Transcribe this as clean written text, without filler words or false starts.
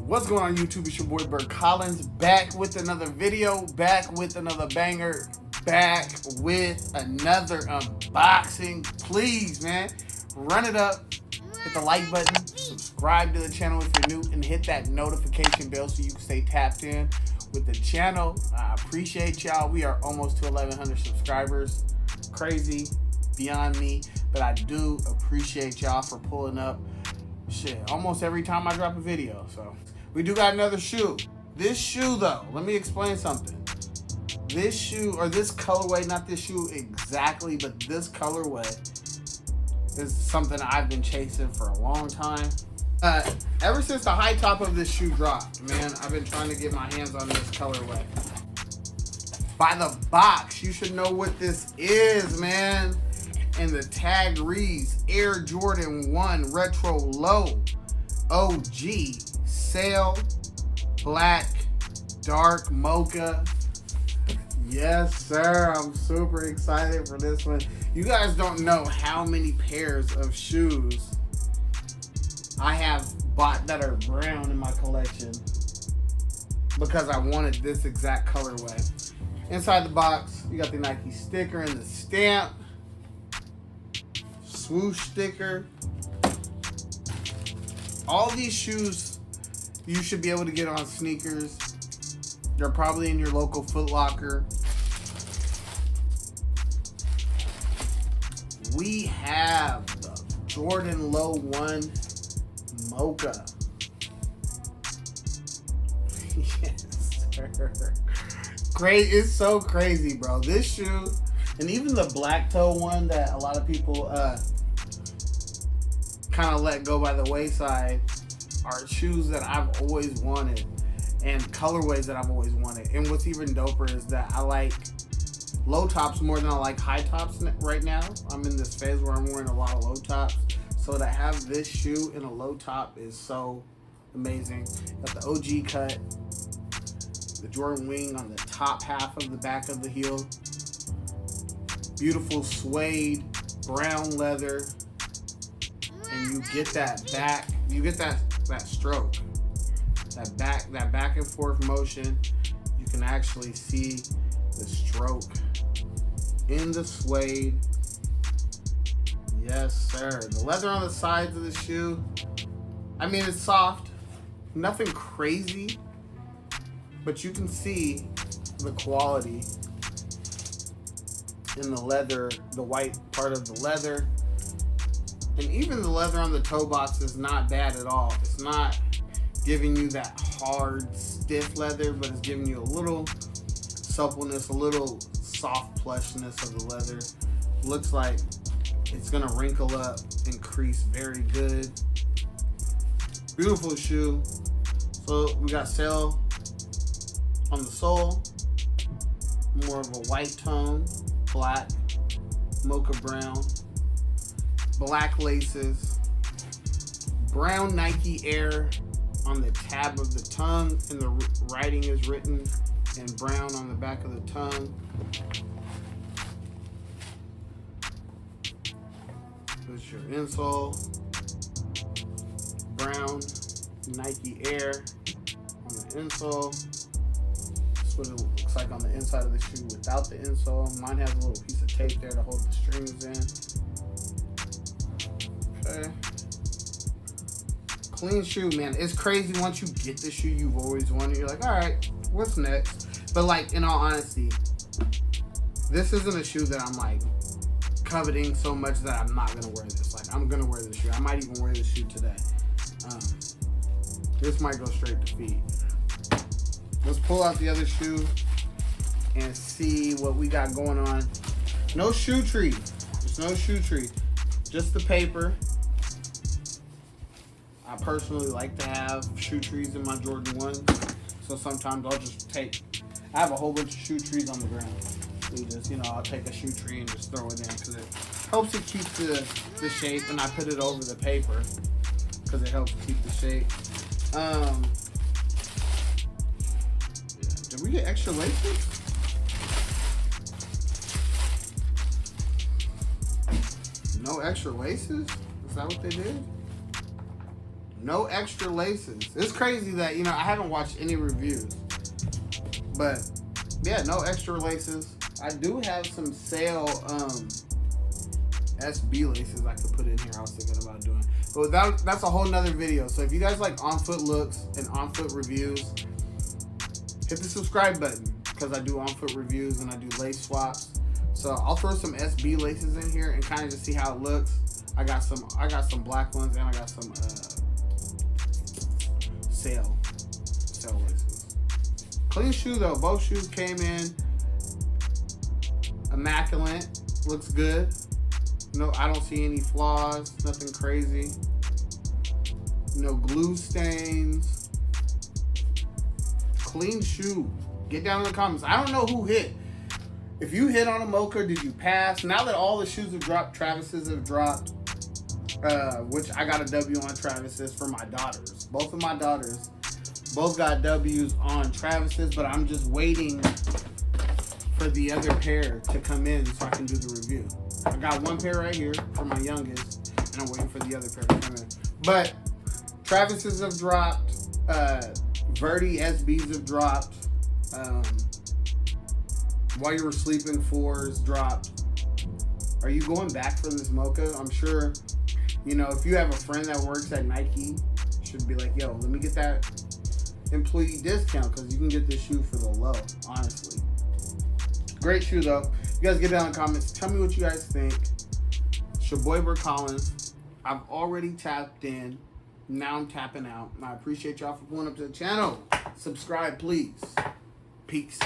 What's going on YouTube? It's your boy Bert Collins, back with another video, back with another banger, back with another unboxing. Please, man, run it up, hit the like button, subscribe to the channel if you're new, and hit that notification bell so you can stay tapped in with the channel. I appreciate y'all. We are almost to 1,100 subscribers. Crazy, beyond me, but I do appreciate y'all for pulling up shit almost every time I drop a video. So we do got another shoe. This shoe though, let me explain something. This shoe, or this colorway, not this shoe exactly, but this colorway is something I've been chasing for a long time. Ever since the high top of this shoe dropped, man, I've been trying to get my hands on this colorway. By the box, you should know what this is, man. And the tag reads Air Jordan 1 Retro Low OG Sail Black Dark Mocha. Yes, sir. I'm super excited for this one. You guys don't know how many pairs of shoes I have bought that are brown in my collection because I wanted this exact colorway. Inside the box, you got the Nike sticker and the stamp. Swoosh sticker. All these shoes you should be able to get on sneakers. They're probably in your local Foot Locker. We have the Jordan Low 1 Mocha. Yes, sir. Great. It's so crazy, bro. This shoe, and even the black toe one that a lot of people kind of let go by the wayside, are shoes that I've always wanted and colorways that I've always wanted. And what's even doper is that I like low tops more than I like high tops right now. I'm in this phase where I'm wearing a lot of low tops. So to have this shoe in a low top is so amazing. Got the OG cut, the Jordan wing on the top half of the back of the heel. Beautiful suede, brown leather, and you get that back, you get that stroke, that back and forth motion. You can actually see the stroke in the suede. Yes, sir. The leather on the sides of the shoe, I mean, it's soft, nothing crazy, but you can see the quality in the leather, the white part of the leather. And even the leather on the toe box is not bad at all. It's not giving you that hard, stiff leather, but it's giving you a little suppleness, a little soft plushness of the leather. Looks like it's gonna wrinkle up and crease very good. Beautiful shoe. So we got sail on the sole, more of a white tone, black, mocha brown, black laces, brown Nike Air on the tab of the tongue, and the writing is written in brown on the back of the tongue. There's your insole, brown Nike Air on the insole. That's what it looks like on the inside of the shoe without the insole. Mine has a little piece of tape there to hold the strings in. Okay. Clean shoe, man. It's crazy once you get the shoe you've always wanted. You're like, all right, what's next? But like, in all honesty, this isn't a shoe that I'm like coveting so much that I'm not gonna wear this. Like, I'm gonna wear this shoe. I might even wear this shoe today. This might go straight to feet. Let's pull out the other shoe and see what we got going on. No shoe tree. There's no shoe tree. Just the paper. I personally like to have shoe trees in my Jordan 1s. So sometimes I'll just I have a whole bunch of shoe trees on the ground. So just, I'll take a shoe tree and just throw it in because it helps it keep the shape, and I put it over the paper because it helps keep the shape. Did we get extra laces? No extra laces? Is that what they did? No extra laces. It's crazy that, you know, I haven't watched any reviews. But, yeah, no extra laces. I do have some sale SB laces I could put in here. I was thinking about doing. But that's a whole nother video. So if you guys like on-foot looks and on-foot reviews, hit the subscribe button, because I do on-foot reviews and I do lace swaps. So I'll throw some SB laces in here and kind of just see how it looks. I got some black ones, and I got some sale laces. Clean shoe though. Both shoes came in immaculate. Looks good. No, I don't see any flaws. Nothing crazy. No glue stains. Clean shoe. Get down in the comments. I don't know who hit. If you hit on a Mocha, did you pass? Now that all the shoes have dropped, Travis's have dropped, which I got a W on Travis's for my daughters. Both of my daughters both got W's on Travis's, but I'm just waiting for the other pair to come in so I can do the review. I got one pair right here for my youngest, and I'm waiting for the other pair to come in. But Travis's have dropped. Verdi SBs have dropped. While You Were Sleeping 4s dropped. Are you going back for this Mocha? I'm sure, you know, if you have a friend that works at Nike, you should be like, yo, let me get that employee discount, because you can get this shoe for the low, honestly. Great shoe, though. You guys get down in the comments. Tell me what you guys think. It's your boy, Bert Collins. I've already tapped in. Now I'm tapping out. And I appreciate y'all for pulling up to the channel. Subscribe, please. Peace.